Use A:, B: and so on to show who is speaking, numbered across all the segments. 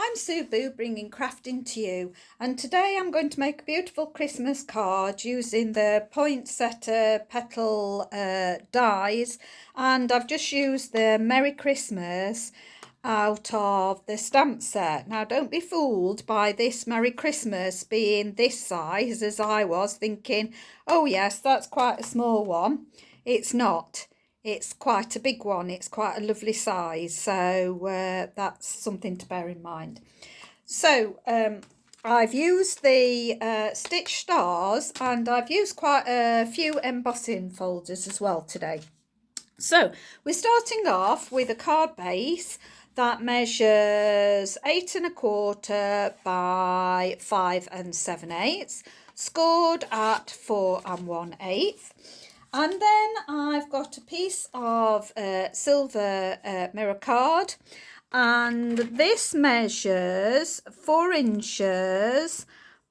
A: I'm Sue Boo, bringing crafting to you, and today I'm going to make a beautiful Christmas card using the poinsettia petal dies, and I've just used the Merry Christmas out of the stamp set. Now don't be fooled by this Merry Christmas being this size, as I was thinking, oh yes, that's quite a small one. It's not. It's quite a big one. It's quite a lovely size. So that's something to bear in mind. So I've used the stitch stars, and I've used quite a few embossing folders as well today. So we're starting off with a card base that measures 8 1/4 by 5 7/8, scored at 4 1/8. And then I've got a piece of silver mirror card, and this measures 4 inches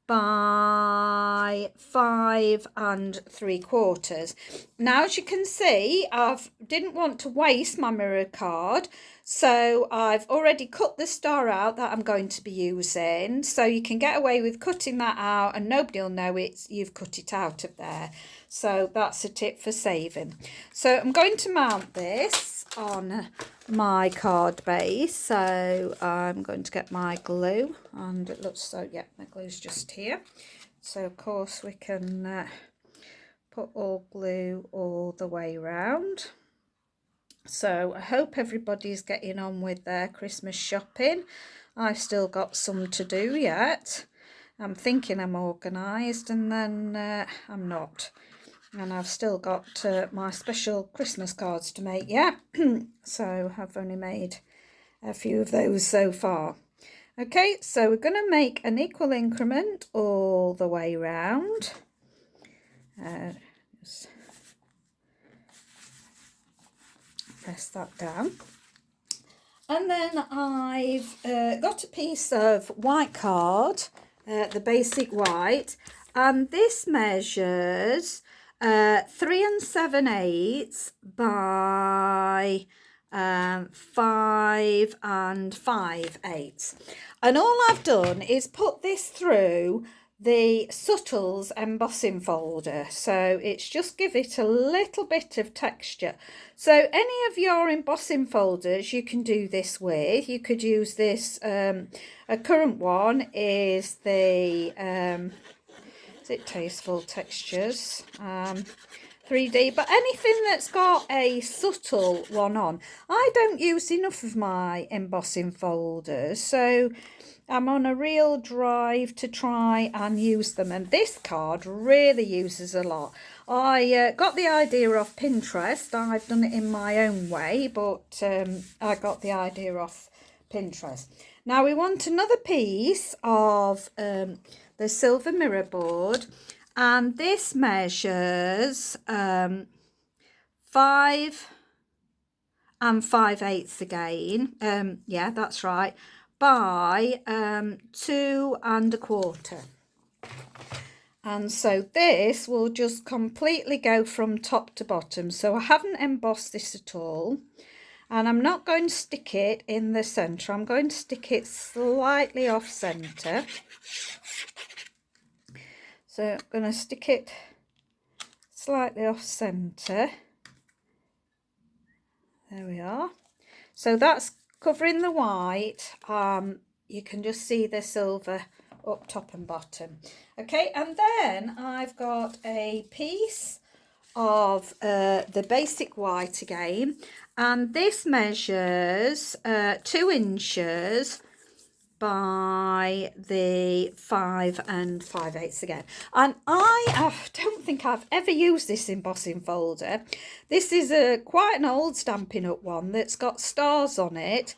A: by 5 3/4. Now, as you can see, I didn't want to waste my mirror card, so I've already cut the star out that I'm going to be using, so you can get away with cutting that out and nobody will know you've cut it out of there. So that's a tip for saving. So I'm going to mount this on my card base, so I'm going to get my glue, and it looks so, yeah, my glue's just here. So of course we can put all glue all the way around. So I hope everybody's getting on with their Christmas shopping. I've still got some to do yet. I'm thinking I'm organised, and then I'm not. And I've still got my special Christmas cards to make yet. So I've only made a few of those so far. Okay, so we're going to make an equal increment all the way round. Just press that down. And then I've got a piece of white card, the basic white, and this measures 3 7/8 by 5 5/8. And all I've done is put this through the Subtles embossing folder, so it's just give it a little bit of texture. So any of your embossing folders you can do this with. You could use this, a current one is the is it Tasteful Textures 3D, but anything that's got a subtle one on. I don't use enough of my embossing folders, so I'm on a real drive to try and use them, and this card really uses a lot. I got the idea off Pinterest. I've done it in my own way, but I got the idea off Pinterest. Now we want another piece of the silver mirror board, and this measures 5 5/8 again, yeah, that's right, by 2 1/4. And so this will just completely go from top to bottom. So I haven't embossed this at all, and I'm not going to stick it in the centre. I'm going to stick it slightly off centre. So I'm going to stick it slightly off centre. There we are. So that's covering the white. You can just see the silver up top and bottom. Okay, and then I've got a piece of the basic white again, and this measures 2 inches by the 5 5/8 again. And I don't think I've ever used this embossing folder. This is quite an old Stampin' Up one that's got stars on it,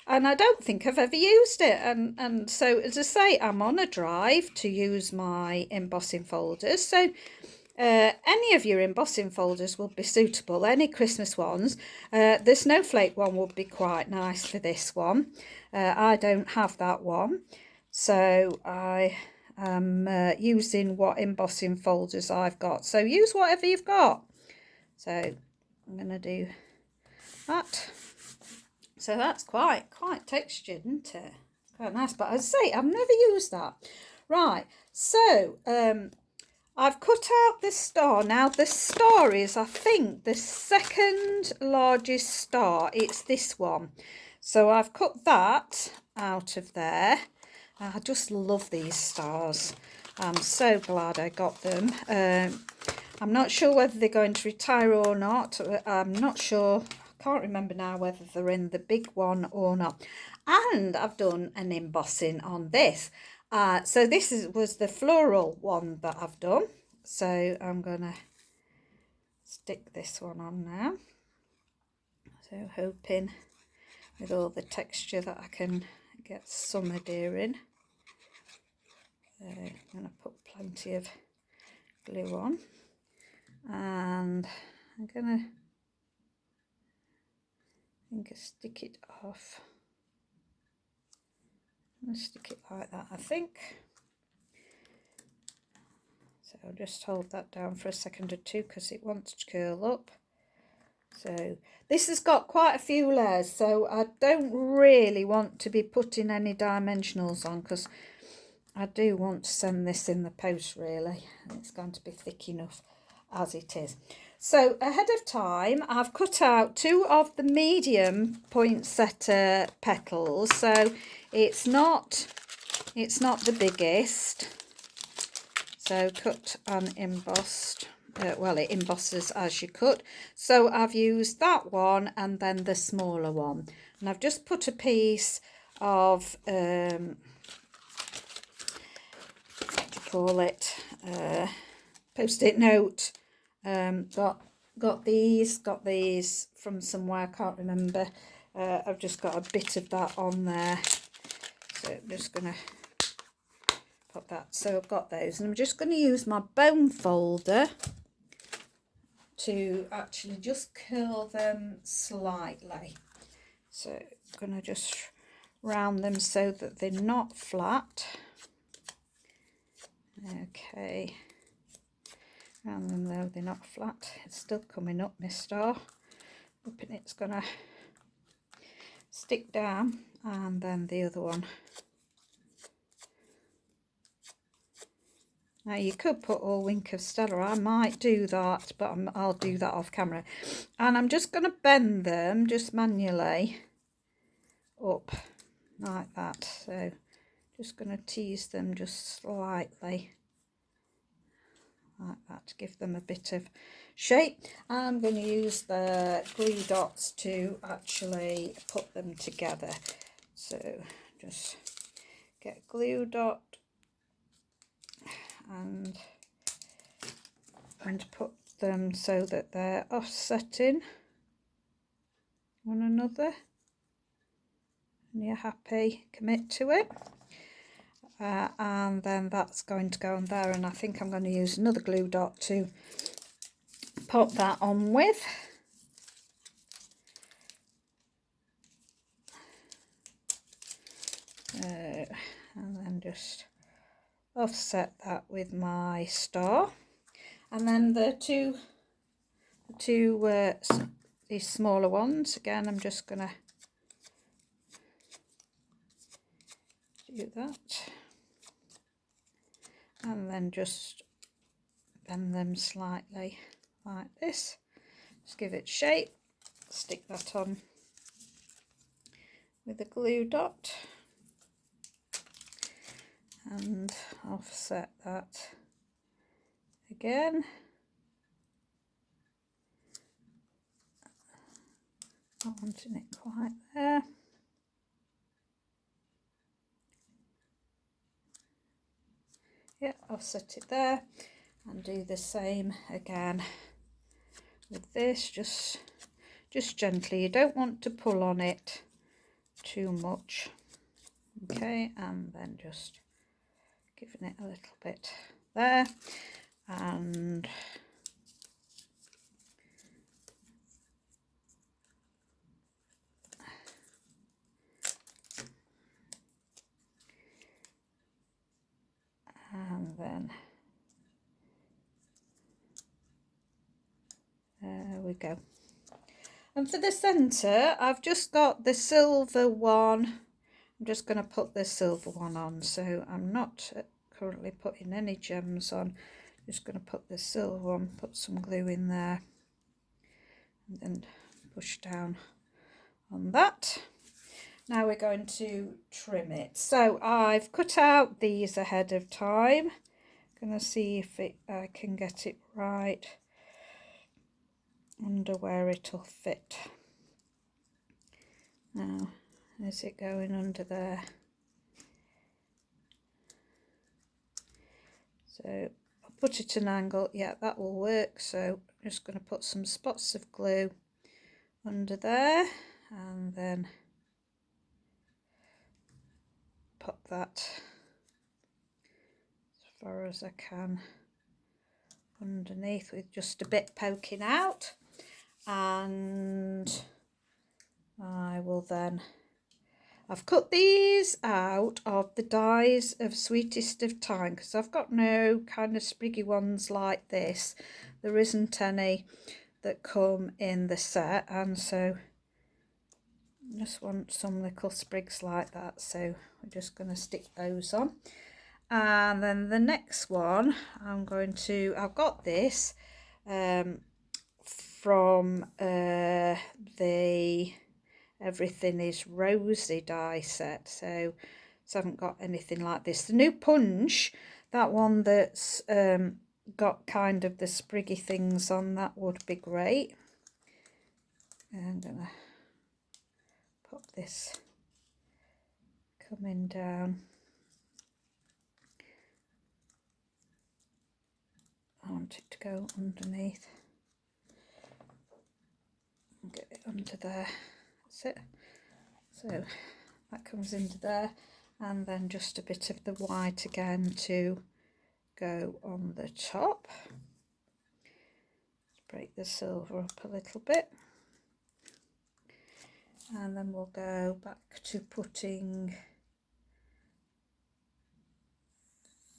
A: and I don't think I've ever used it. And so, as I say, I'm on a drive to use my embossing folders. So any of your embossing folders will be suitable, any Christmas ones. The snowflake one would be quite nice for this one. I don't have that one, so I am using what embossing folders I've got. So use whatever you've got. So I'm going to do that. So that's quite textured, isn't it? Quite nice, but I say I've never used that. Right, so I've cut out this star. Now the star is, I think, the second largest star. It's this one. So I've cut that out of there. I just love these stars. I'm so glad I got them. I'm not sure whether they're going to retire or not. I'm not sure. I can't remember now whether they're in the big one or not. And I've done an embossing on this. So this was the floral one that I've done. So I'm going to stick this one on now. So hoping with all the texture that I can get some adhering. I'm going to put plenty of glue on. And I'm going to stick it off. I'm going to stick it like that, I think. So I'll just hold that down for a second or two because it wants to curl up. So this has got quite a few layers, so I don't really want to be putting any dimensionals on because I do want to send this in the post really. It's going to be thick enough as it is. So ahead of time I've cut out 2 of the medium poinsettia petals, so it's not the biggest. So cut and embossed. Well, it embosses as you cut. So I've used that one and then the smaller one, and I've just put a piece of what do you call it, post-it note. Got these from somewhere, I can't remember. I've just got a bit of that on there, so I'm just gonna put that. So I've got those, and I'm just going to use my bone folder to actually just curl them slightly. So I'm going to just round them so that they're not flat. Okay, round them though they're not flat. It's still coming up, my star. Hoping it's going to stick down, and then the other one. Now you could put all wink of Stella. I might do that, but I'll do that off camera. And I'm just going to bend them just manually up like that. So just going to tease them just slightly like that to give them a bit of shape. I'm going to use the glue dots to actually put them together. So just get a glue dot. And I'm going to put them so that they're offsetting one another, and you're happy, commit to it. And then that's going to go on there, and I think I'm going to use another glue dot to pop that on with. And then just offset that with my star, and then these smaller ones again, I'm just gonna do that and then just bend them slightly like this, just give it shape, stick that on with a glue dot and offset that again. Not wanting it quite there. Yeah, offset it there, and do the same again with this, just gently. You don't want to pull on it too much. Okay, and then just giving it a little bit there, and then there we go. And for the centre, I've just got the silver one I'm just going to put the silver one on, so I'm not currently putting any gems on. Just going to put the silver one, put some glue in there, and then push down on that. Now we're going to trim it. So I've cut out these ahead of time. Gonna see if I can get it right under where it'll fit. Now, is it going under there? So I'll put it at an angle. Yeah, that will work. So I'm just going to put some spots of glue under there, and then pop that as far as I can underneath with just a bit poking out, and I will then, I've cut these out of the dies of Sweetest of Time because I've got no kind of spriggy ones like this. There isn't any that come in the set, and so I just want some little sprigs like that, so we're just going to stick those on. And then the next one I've got this from the Everything is Rosy die set, so I haven't got anything like this. The new Punch, that one that's got kind of the spriggy things on, that would be great. I'm gonna pop this coming down. I want it to go underneath. Get it under there. That's it. So that comes into there, and then just a bit of the white again to go on the top. Let's break the silver up a little bit, and then we'll go back to putting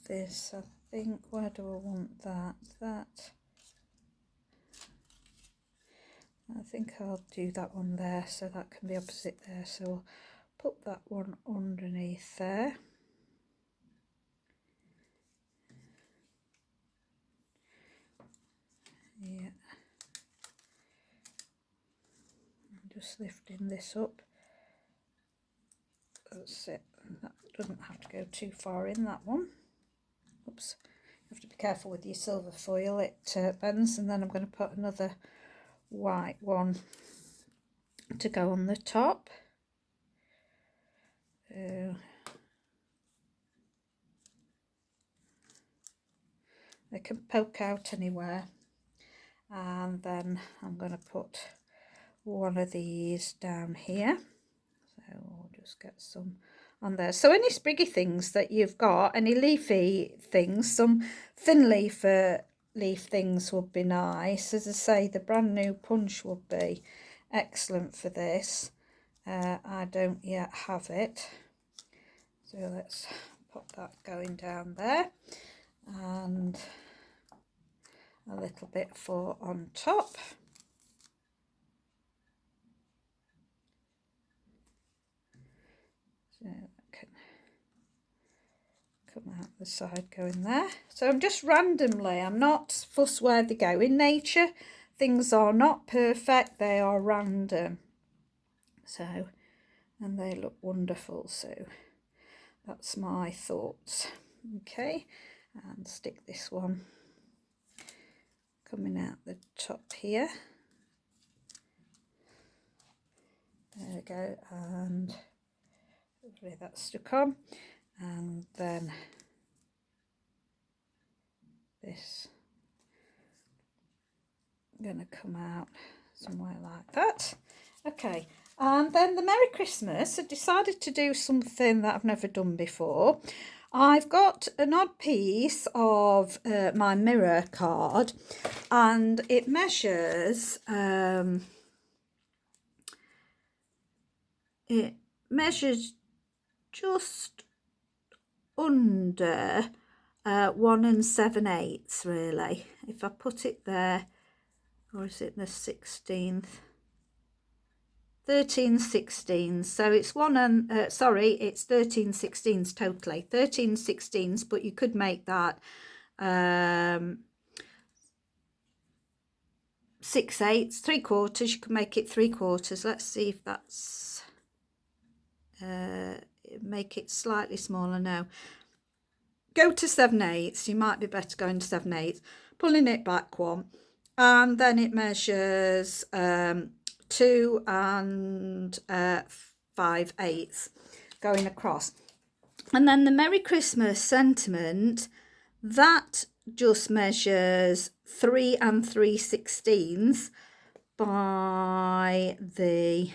A: this. I think, where do I want that? I think I'll do that one there, so that can be opposite there. So I'll put that one underneath there. Yeah. I'm just lifting this up. That's it. That doesn't have to go too far in, that one. Oops. You have to be careful with your silver foil, it bends. And then I'm going to put another white one to go on the top. They can poke out anywhere, and then I'm going to put one of these down here, so we'll just get some on there. So any spriggy things that you've got, any leafy things, some thin leaf things would be nice. As I say, the brand new Punch would be excellent for this. I don't yet have it, so let's pop that going down there, and a little bit for on top. So that can come out the side going there. So I'm just randomly, I'm not fussed where they go. In nature, things are not perfect, they are random. So, and they look wonderful, so that's my thoughts. Okay, and stick this one coming out the top here. There we go, and hopefully that's stuck on. And then this going to come out somewhere like that. Okay, and then the Merry Christmas, I decided to do something that I've never done before. I've got an odd piece of my mirror card, and it measures just under 1 7/8 really. If I put it there, or is it the 16th? 13/16. So it's it's 13/16 totally, 13/16, but you could make that 6/8, 3/4. You could make it 3/4. Let's see if that's make it slightly smaller now. Go to 7/8. You might be better going to 7/8, pulling it back one, and then it measures 2 and 5/8 going across. And then the Merry Christmas sentiment, that just measures 3 and 3/16 by the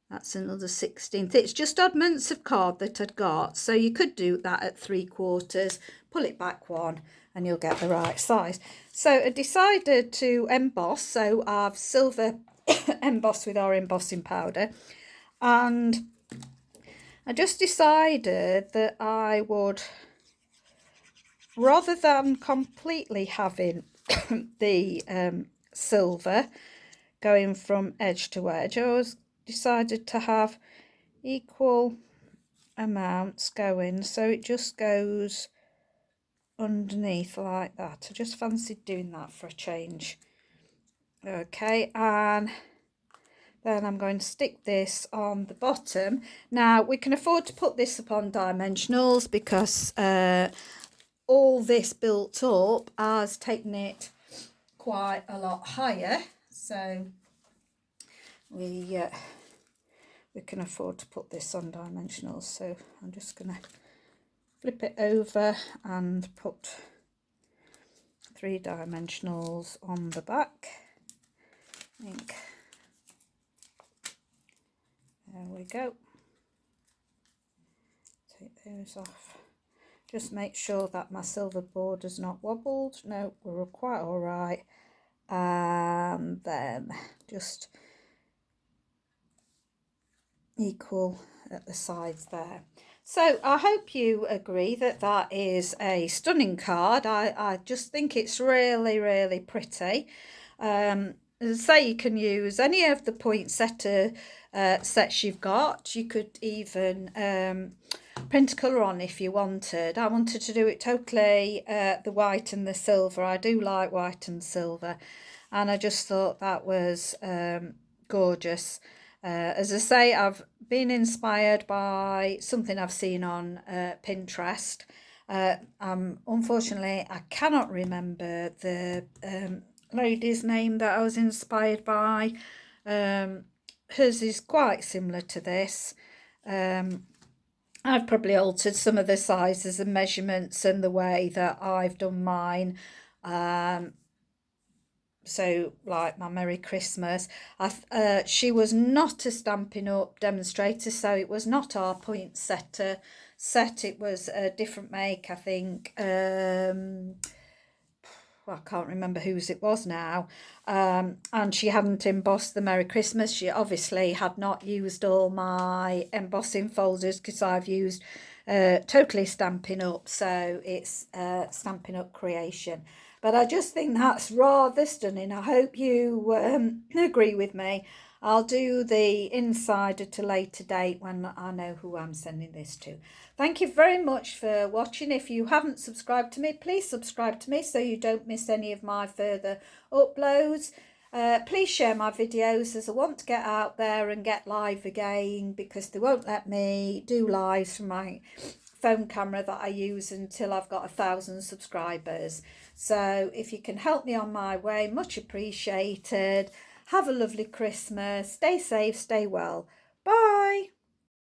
A: that's another 16th. It's just oddments of card that I'd got, so you could do that at 3/4, pull it back one, and you'll get the right size. So I decided to emboss, so I've silver embossed with our embossing powder, and I just decided that I would, rather than completely having the silver going from edge to edge, I decided to have equal amounts going, so it just goes underneath like that. I just fancied doing that for a change. Okay, and then I'm going to stick this on the bottom. Now we can afford to put this upon dimensionals because all this built up has taken it quite a lot higher, so we can afford to put this on dimensionals. So I'm just going to flip it over and put 3 dimensionals on the back. I think there we go. Take those off. Just make sure that my silver border's not wobbled. No, we're quite all right. And then just equal at the sides there. So I hope you agree that that is a stunning card. I just think it's really, really pretty. As I say, you can use any of the poinsettia sets you've got. You could even print a colour on if you wanted. I wanted to do it totally the white and the silver. I do like white and silver, and I just thought that was gorgeous. As I say, I've been inspired by something I've seen on Pinterest. Unfortunately, I cannot remember the lady's name that I was inspired by. Hers is quite similar to this. I've probably altered some of the sizes and measurements and the way that I've done mine. So like my Merry Christmas, she was not a Stampin' Up demonstrator, so it was not our poinsettia set. It was a different make, I think. Well, I can't remember whose it was now. And she hadn't embossed the Merry Christmas. She obviously had not used all my embossing folders because I've used totally Stampin' Up, so it's Stampin' Up creation. But I just think that's rather stunning. I hope you agree with me. I'll do the inside at a later date when I know who I'm sending this to. Thank you very much for watching. If you haven't subscribed to me, please subscribe to me so you don't miss any of my further uploads. Please share my videos, as I want to get out there and get live again, because they won't let me do lives from my phone camera that I use until I've got 1,000 subscribers. So if you can help me on my way, much appreciated. Have a lovely Christmas. Stay safe, stay well.